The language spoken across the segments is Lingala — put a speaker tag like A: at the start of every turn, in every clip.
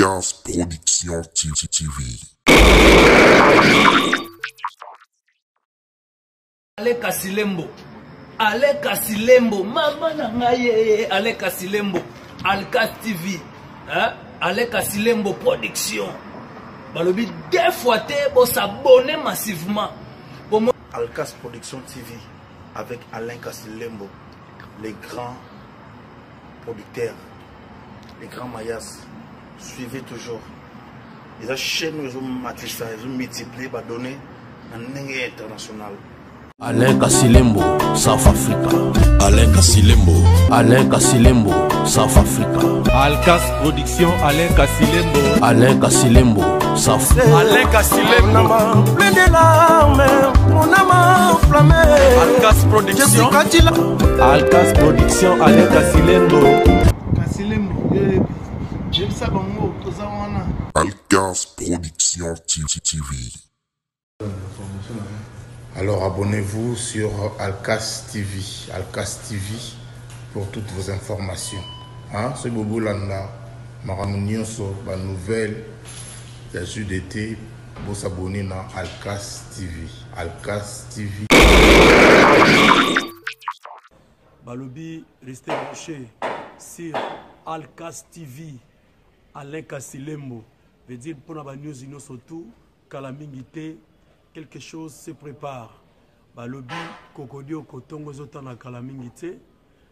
A: Alcas Production TV.
B: Ale Kasilembo, mama na ngaye, Ale Kasilembo, Alcas TV, Ale Kasilembo Production. Balobi deux fois pour s'abonner massivement.
C: Alcas Production TV avec Alain Kasilembo, les grands producteurs, les grands mayas. Suivez toujours. Les chaînes nous ont multiplié, donné un international.
D: Alain Kasilembo, South Africa.
A: Alain Kasilembo.
D: Alain Kasilembo, South Africa.
E: Alcas Production, Alain Kasilembo.
D: Alain Kasilembo, South Africa.
E: Alain Kasilembo.
F: Plein de larmes, mon âme enflammée.
E: Alcas Production.
F: Alcas Production, Alain Kasilembo.
G: Kasilembo, j'aime ça bon mot,
A: Alcas Production TV.
H: Alors abonnez-vous sur Alcas TV, Alcas TV pour toutes vos informations. C'est Bobo Landa, Maramunioso, la nouvelle, la suite d'été, pour s'abonner à Alcas TV, Alcas TV.
I: Balobi, restez branchés sur Alcas TV, Alain Kasilembo. Veut dire pour la news surtout, calamité. Quelque chose se prépare. Balobi, Kokodio, Kotongo, Zotana, Kalamingite.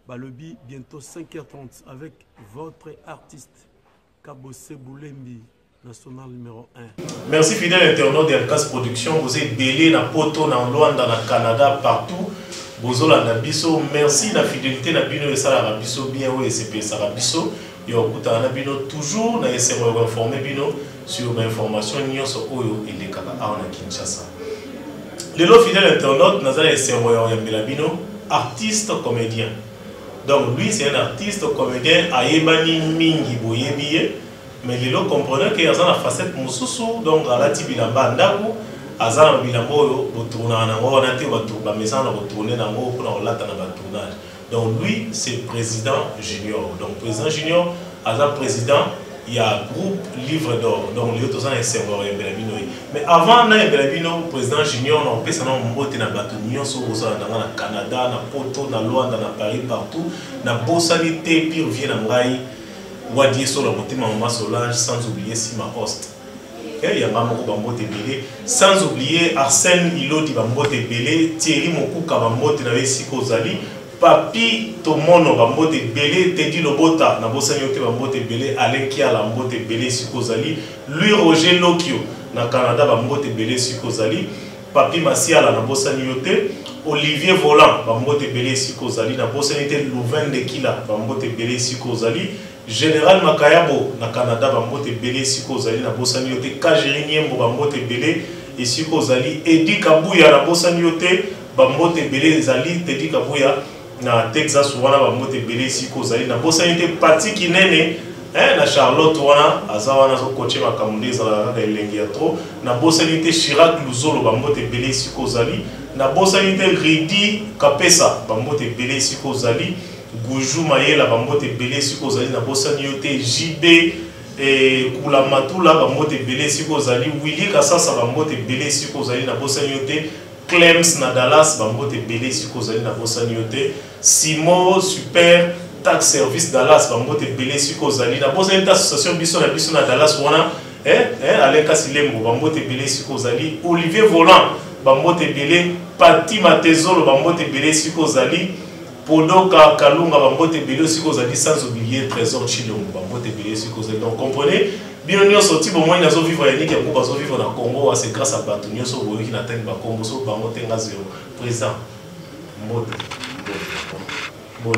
I: Balobi, bientôt 5h30 avec votre artiste, Kabose Boulembi, national numéro 1.
J: Merci fidèle internaute d'Alcas Production. Vous êtes belé na poto, na Luanda, na Canada, partout. Bozola na biso. Merci la fidélité na bino et ça la biso bien ou SCP ça la biso. Yo kuta na bino toujours na essayer de informer bino sur l'information nyonso oyo et les kaka na Kinshasa. Le lot fidèle internaute n'a pas essayé de artiste comédien. Donc lui c'est un artiste comédien aïebani mingi boyebiye, mais le lot comprenait qu'il y a une facette mususu donc à la tibilamba ndaku azana bilambo yo botourna na ngo na te ba maison na retourner na ngo pour la lata na ba tournage. Donc lui c'est président junior. Donc président junior aza président il y a groupe Livre d'Or, donc les autres sont serveurs mais avant le président junior, on peut s'en monter dans Batunion, sur le Canada, na Poto, na Luanda, na Paris, partout, na Bossalité, puis vient à Ngaï, Wadi sur la montée Maman Solange, sans oublier Sima Host. Il y a Maman Bambote Belé, sans oublier Arsène Ilodi Bambote Belé, Thierry Mokuka Bambote Navé Siko Zali. Papi Tomono Bambote Belé, Teddy Lobota, Nabosa Nyote Bambote Belé, Alain Kia Lambote Belé Sukozali, lui Roger Lokio, na Canada Bambote Belé Sukozali, Papi Masiala Nabosa Nyote, Olivier Volant Bambote Belé Sukozali, Nabosa Nyote Louvain de Kila Bambote Belé Sukozali, Général Makayabo na Canada Bambote Belé Sukozali, Nabosa Nyote, Kajiri Niembo Bambote Belé et Sukozali, Edi Kabouya Nabosa Nyote, Bambote Belé Zali, Teddy Kabouya. Na Texas wana ba mote belé siko zali na bosanité parti kinene na Charlotte wana azawana zo coacher makamundé za la elengi ya trop na bosanité Chirac Luzolo ba mote belé siko zali na bosanité Ridi Kapesa ba mote belé siko zali Goujou Mayela ba mote belé siko zali na bosanité JB Kula Matula ba mote belé siko zali Willy Kasasa ba mote belé siko zali na bosanité Clems na Dallas bambote belé sukozali na bosaniote Simo super tax service Dallas bambote belé sukozali na bosaniote association biso na Dallas wana Alain Kasilembo bambote belé sukozali Olivier Volant bambote belé Pati Matezolo bambote belé sukozali Podoka Kalunga bambote belé sukozali sans oublier Trésor Chilombo bambote belé sukozali. Donc comprenez bien nous sorti bon moi ils ont vivre à Nique pour pas vivre dans Congo c'est grâce à Batunio so boyo qui n'atteint pas Congo so bango tenga zéro présent mode bon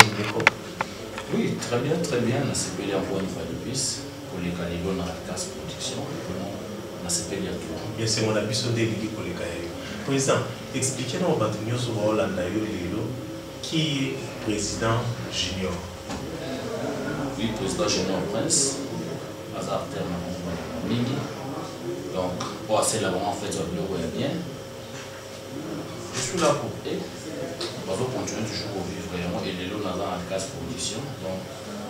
K: oui très bien on a s'appelé encore une fois de plus pour les Calibons dans la Alcas Production on a s'appelé tout
J: bien c'est mon ambition délégué pour les Calibons président expliquez-nous Batunio so Hollande qui est président junior.
K: Oui président junior Prince. Donc, pour assez là en fait, le bureau est bien. Je suis là pour aider. On va continuer toujours à vivre vraiment. Et les lots dans la Alcas Production. Donc,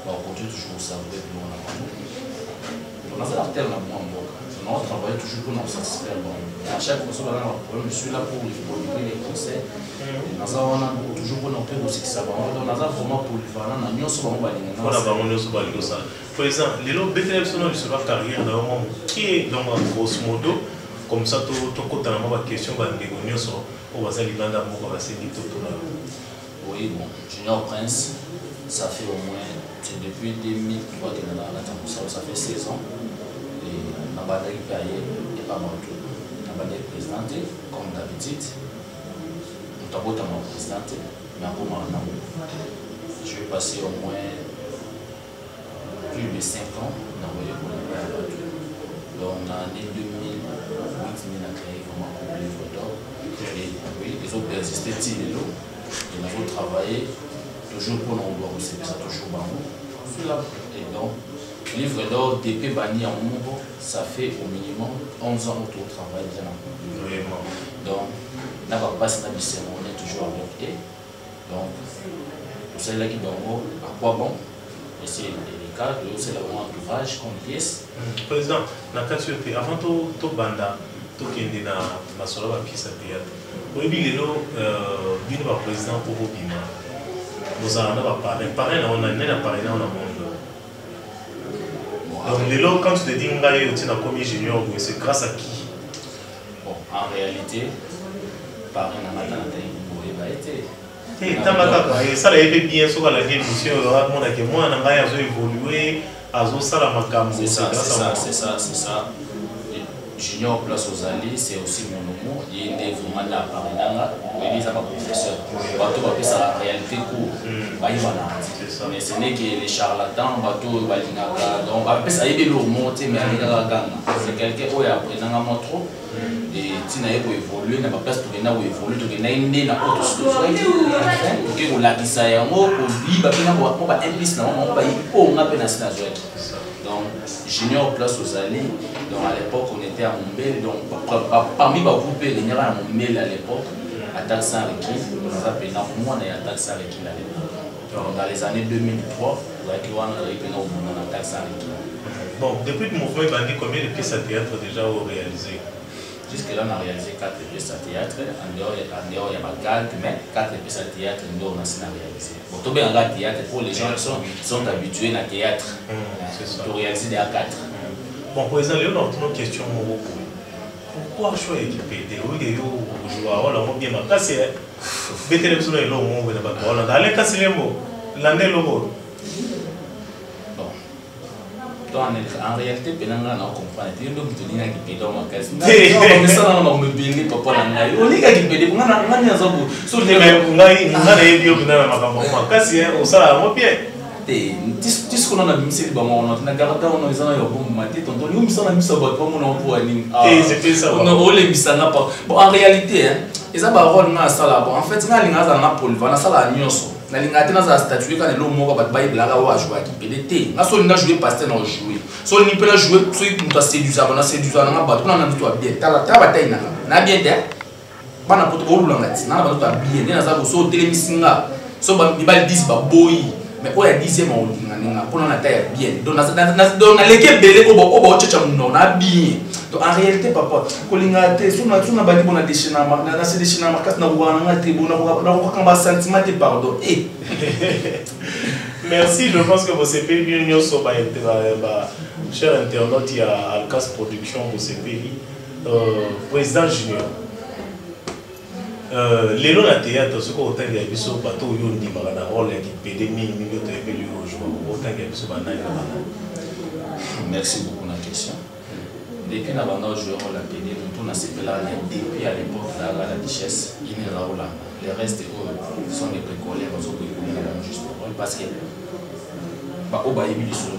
K: on va continuer toujours à savourer plus loin. On a fait la terre dans mon boc. On travaille toujours pour nous satisfaire. À chaque fois que nous avons un problème, je suis là pour livrer les conseils. Nous avons toujours pour nous faire aussi que ça va. Nous avons vraiment pour le faire. Nous avons vraiment
J: par exemple, les lots BTL sont dans la carrière qui est dans grosso modo, comme ça, tout côté dans ma question, on va
K: oui, bon, Junior Prince, ça fait au moins, c'est depuis 2003 que nous avons ça fait 16 ans. Et nous avons payé et pas mal. Nous avons présenté, comme d'habitude. Nous avons présenté, mais encore maintenant, je vais passer au moins plus de 5 ans dans le voyage. Donc, en l'année 2008, nous avons créé vraiment un livre d'or. Et oui, ils ont persisté, ils ont travaillé toujours pour nous voir aussi, ça toujours bon. Et donc, livre d'or DP banni en Moubo, ça fait au minimum 11 ans autour de travail déjà. Donc, on n'a pas passé la cérémonie toujours avec eux. Donc, pour ceux-là qui ont à quoi bon, et c'est délicat, c'est le bon entourage comme pièce.
J: Président, avant tout banda, tout qui est dans la soirée de la pièce à théâtre, oui, il y a un président pour vous. Vous en avez parlé. Pareil, on a parlé dans le monde. Donc, quand tu te dis que tu as commis junior, c'est grâce à qui?
K: Bon, en réalité, pareil, on a été.
J: Ça a été bien sûr à la vie, monsieur. Moi, on a évolué,
K: c'est ça. Junior Place aux Alliés, c'est aussi mon nom. Il est vraiment là par il est un professeur. Bateau va faire la réalité court. Mais ce n'est que les charlatans, bateau va dire donc après ça il est monter mais c'est quelqu'un qui a appris dans mon trop et tu n'as pas évolué, n'a pas place pour venir évoluer, tu n'as une na autre chose. OK, on l'a dit ça et on dit bah on va impliquer on va on a peine à donc Junior Place aux Alliés. Donc à l'époque on était à Mombele, donc parmi les groupes il y avait à Mombele à l'époque, attaque sans requis, on a appelé moi on a attaque sans requis à l'époque. Donc dans les années 2003, on a appelé on attaque sans requis.
J: Bon, depuis le mouvement Bandi, combien de pièces à théâtre déjà ont réalisé?
K: Jusque-là, on a réalisé 4 pièces à théâtre. En dehors, il y a pas de mais 4 pièces à théâtre, on a réalisé. Bon, tout bien en théâtre, pour les gens qui sont habitués à théâtre, pour réaliser des A4.
J: Bon, pour exemple, on a une question. Pourquoi choisir équipé? Oui, il y a un joueur, on a bien marqué. BTL sur le long, on a Alain Kassilemo, l'année logo.
K: En réalité, on comprend. Il y a un peu de temps dans ma case. Mais ça, on me bénit, papa. On est qui pédé. On a un peu sur les mêmes. On a un peu tu sais qu'on a mis ces bons, on a gardé on a mis ça dans le bon matin. On a mis ça dans le ça comme on a pour aller. On a volé mis ça n'a pas. Bon en réalité, ils ont pas rôle dans ça là. Bon en fait, on a l'inga dans la pole, on a ça là nyonso. Na linga tena za statue quand le moko ba ba iblaga wa jouer qui pédé. Na so linga jouer passer dans jouer. So ni peut la jouer, so il doit séduire, on a séduire na ba tout na ndito bien. Ta bataille na bien te. Bana poto ko lulanga tina ba to bien. Na za so telemisinga. So ba ibal 10 ba boy. Mais il y a 10e pour la taille bien. Donc, on a l'équipe belé on a bien. Donc, en réalité, papa, quand on a des déchets, on a des déchets, on a un sentiment de pardon.
J: Merci, je pense que vous savez bien, cher internaute, il y a Alcas Production, vous savez, président junior. Les lots de théâtre, ce qu'on a dit, c'est que bateau yondi magana rôle qui pédé millions de euros. Autant qu'il y a
K: merci beaucoup la question. Depuis la bande joueur la pédé, nous avons fait depuis à l'époque la richesse, il est là. Les restes sont des précolés, ils sont juste parce que au baïbi du solo,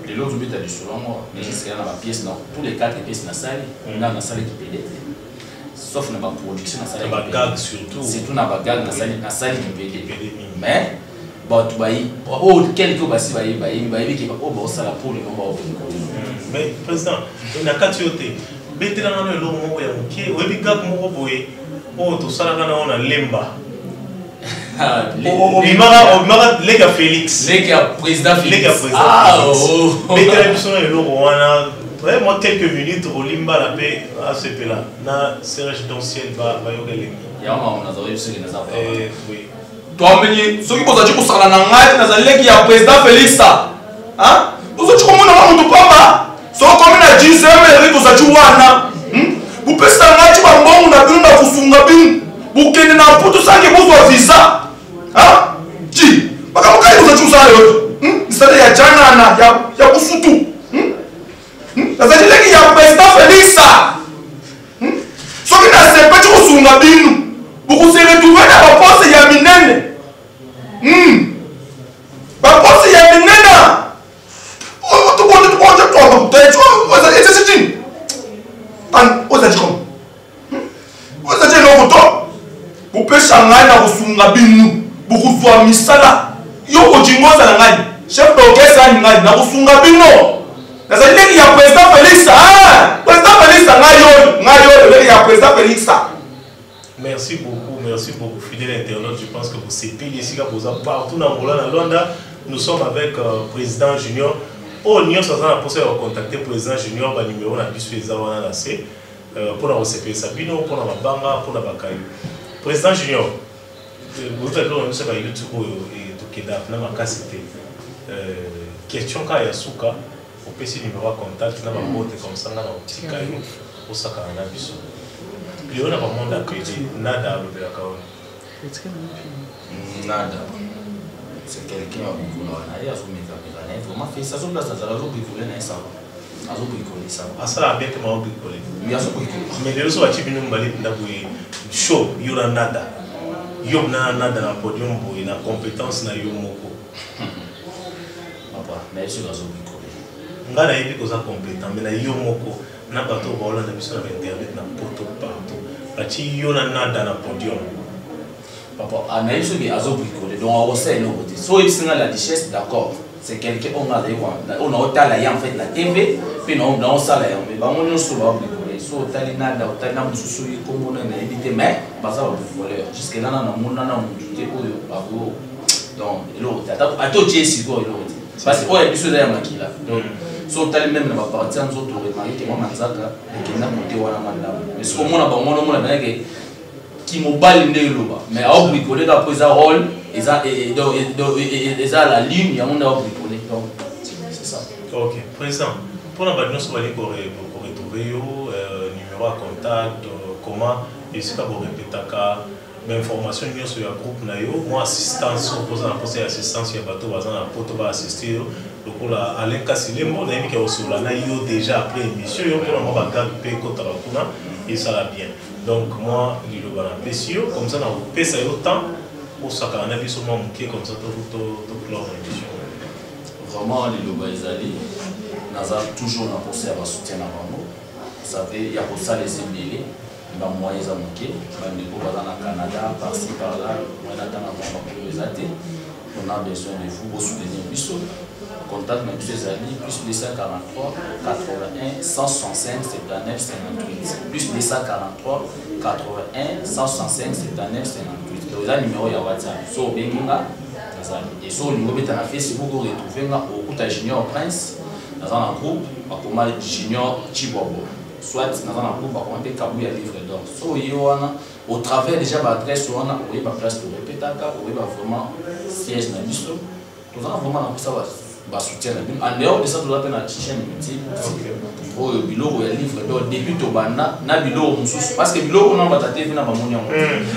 K: les lots du but à du solo, mais jusqu'à la pièce, tous les 4 pièces dans la salle, on a la salle qui pédé. Sauf dans la production, surtout dans la gag, dans la salle qui pédé. Mais, quelques bassi, qui va au boss à la poule,
J: mais président, il a 4 yotés. Bétéran le long, il y a un pied, ou il y a un gag, on a lemba. obimaka leki ya Félix
K: leki ya président Félix
J: betela biso na eloko wana moi quelques minutes olimba la paix à ce là na Serge Donciel bayoka elengi
K: twamenyi soki bozali kosala na ngai nazali leki ya président Félix ozoti komona nga moto pamba soko komi na gismeri tozali wana bupesisa ngai ti bambongo na bino na kosunga bino bukende na mputu sange bozwa visa ti bakamokai tozali kosala yoto misala ya janana ya kusutu nazali leki ya président Félix soki nasepe ti kosunga bino bukuseretrouve na bapose ya minene bapose ya minene ozali eloko to bopesa ngai na kosunga bino bokozwa misala yo kodinga ozala ngai chef d'orchestre ani ngai na kosunga bino nazali leki ya président Félix président Félix ngai oyo leki ya président Félix.
J: Merci beaucoup, fidèle internaute. Je pense que vous sepez ici, vous êtes partout dans Londres. Nous sommes avec président Junior. Oh, nous sommes posé à contacter président Junior. Le numéro na biso ezana na C pour nous sepper Sabino, pour nous banga, pour nous bakayu. Président Junior, vous êtes là, nous sommes à YouTube et tout keda. Na makasité. Question ka ya suka. Au PC numéro contact na ba bote comme ça na petit kayu. Pour ça ka na biso. Il y a un monde à crédit, nada à l'opéra.
K: Nada. C'est quelqu'un qui a vraiment fait ça. Ça a bricolé ça. Ah, ça a bien que m'a bricolé. Mais les autres qui viennent me show, il y aura nada. Il y a nada dans le podium, il y a compétence dans le moko. Papa, mais je suis bricolé. On a dit que vous êtes compétent, mais il y a moko. Na bato baola na biso na internet na poto partout bati yo na nada na podium papa anaïso bi azo bricoler donc on sait no côté so il singa la richesse d'accord c'est quelqu'un on a otala ya en fait la TV puis non on sala ya mais ba mon so ba bricoler so otali nada otali na mususu yi kombo na éviter mais ba ça ba bricoler jusque là na mona na mututé oyo babo donc elo tata ato jesi go elo parce que oyo biso ya makila donc so tali même na ba partir en autres remarquer que moi manzaka et na monter wana mandam mais ce qu'on a ba mona na que qui mobile ndé loba mais a bricoler après ça rôle et ça et ça la ligne ya on a bricoler donc c'est ça.
J: OK, président pour la badino so bali pour retrouver yo numéro à contact comment et c'est pas pour répéter ka mais information sur le groupe na yo moi assistance opposé à poser assistance ya bato bazana na poto ba assister pour la Alain Kasilembo na yemi ke osola na yo déjà après émission yo pour moi ba garde pe ko tabakuna et ça va bien donc moi il le bana pesio comme ça na pesa yo temps pour ça kana biso mo mke comme ça to clore l'émission
K: vraiment les loba ezali naza toujours na poser à soutien na bango vous savez il y a pour ça les embélés ba moyens à manquer ba ndeko baza na Canada par-ci par-là on a dans la on a besoin de vous pour soutenir biso contact même ces amis plus 243 81 165 79 58 plus 243 81 165 79 58 donc là numéro ya WhatsApp so benginga et so numéro beta na Facebook vous retrouver nga okuta Junior Prince dans un groupe akoma Junior Chibobo soit dans un groupe akoma Kabu ya livre d'or so yoana au travers déjà l'adresse on a oui ma place pour répéter oui vraiment siège na biso tout ça vraiment na ça va soutien en dehors de ça tout la peine à chaîne YouTube pour biloko ya livre d'or depuis to banda na biloko mususu parce que biloko on va tata na ba monia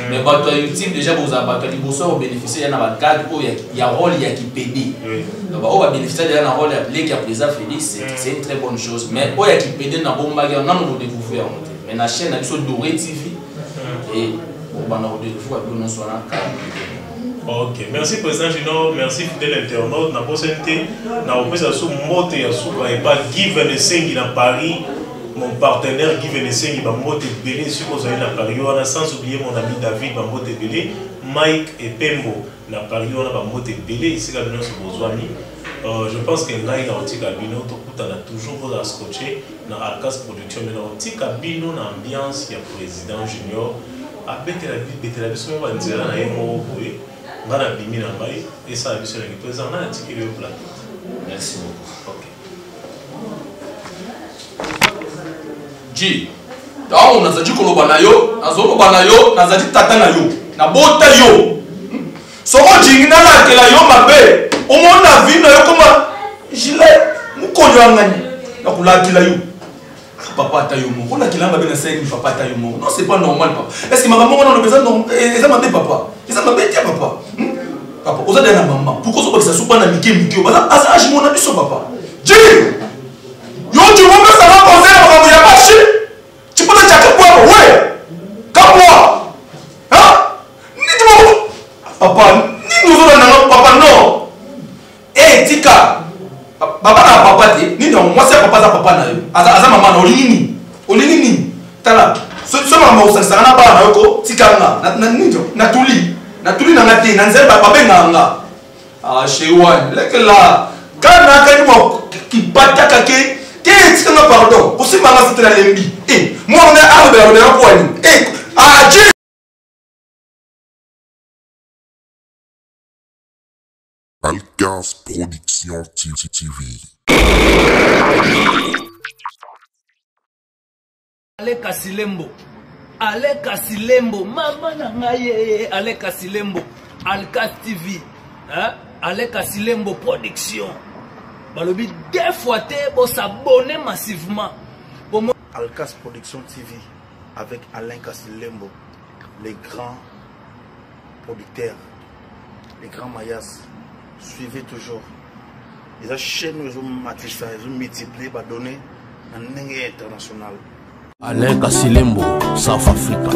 K: mais bato YouTube déjà vous abattre liboso bénéficier na ba cadre ko ya rôle ya qui PD donc on va bénéficier de la rôle appelé qui a président Félix c'est une très bonne chose mais o ya qui PD na bomba ga na mo découvrir mais na chaîne na biso Doré TV et on va nous découvrir que nous sommes là.
J: Ok, merci président Junior, merci fidèle internaute. Na possibilité, na opesa sous mote ya sous et pas Guy Venesengi na Paris, mon partenaire Guy Venesengi ba mote belé sur aux na Paris. On a sans oublier mon ami David ba mote belé, Mike et Pembo na Paris on a ba mote belé ici la bino sur vos amis. Je pense que là il a antique bino to kuta na toujours vous a scotché na Alcas production mais na antique bino na ambiance ya président Junior. A betela biso ba nzela na yemo boye. ngana bimi na ngai et ça biso la président na tikeli au plateau.
K: Merci beaucoup.
J: OK.
K: Ji. Donc nazali koloba na yo, nazoloba na yo, nazali tata na yo. Na bota yo. Soko jingi na la ke la yo mabe. Omona vi na yo koma gilet mukonyo angani. Na kula kila yo. Papa ta yo mo. On a kilanga be na 5 papa ta yo mo. Non, c'est pas normal papa. Est-ce que maman on a besoin non ça m'a papa. Ça m'a bien papa. Papa, vous avez un maman. Pourquoi vous avez pas na miki miki? Bah ça âge mon ami son papa. Ji. Yo tu veux me ça va poser la maman ya marché. Tu peux te checker quoi ouais. Comme moi. Hein? Ni tu papa, ni nous on papa non. Eh tika. Papa na papa te ni non moi c'est papa za papa na yo aza mama na olini ni tala so mama usasa na ba na yoko tikanga na nijo na tuli na ngati na nzemba papa nganga ah shewan lekela kana kani mo kipata kake te tikanga pardon usimanga sitela lembi moi on est arbe na kwani ah
A: Alcas Production TV.
B: Aleka Silembo. Aleka Silembo. Mama na ngaye. Aleka Silembo. Alcas TV. Hein? Aleka Silembo Production. Balobi deux fois te bo s'abonner massivement.
C: Alcas Production TV avec Alain Kassilembo, les grands producteurs, les grands mayas. Suivez toujours. Les chaînes ils ont multiplié, donné un international.
D: Alain Kassilembo, South Africa.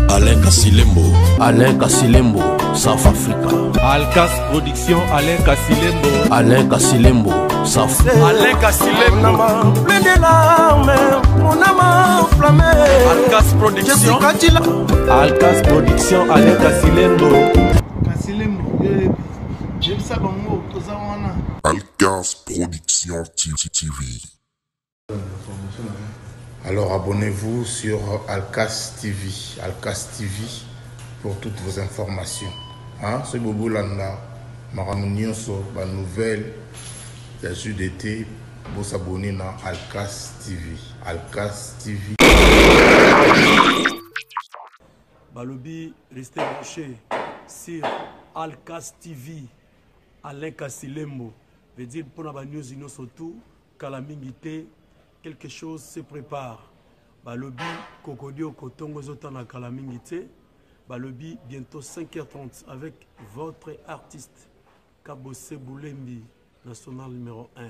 A: Alain Kassilembo.
D: Alain Kassilembo, South Africa.
E: Alcas Production, Alain Kassilembo.
D: Alain Kassilembo, South Africa.
E: Alain Kassilembo.
F: Plein de larmes, mon âme enflammée.
E: Alcas Production.
F: Alcas Production, Alain Kassilembo.
G: Kassilembo, je sais pas moi,
A: Alcas Production TV.
H: Alors abonnez-vous sur Alcas TV. Alcas TV pour toutes vos informations. Hein? C'est Bobo Landa. Maramunionso, la nouvelle. Il y a juste d'été. Pour s'abonner à Alcas TV. Alcas TV.
I: Balobi, restez branchés sur Alcas TV. Alain Kassilembo. Veut dire pour la news surtout, Kalamingité, quelque chose se prépare. Balobi, Kokodio, Kotongo, Zotana, Kalamingité. Balobi, bientôt 5h30 avec votre artiste, Kabose Boulembi, national numéro 1.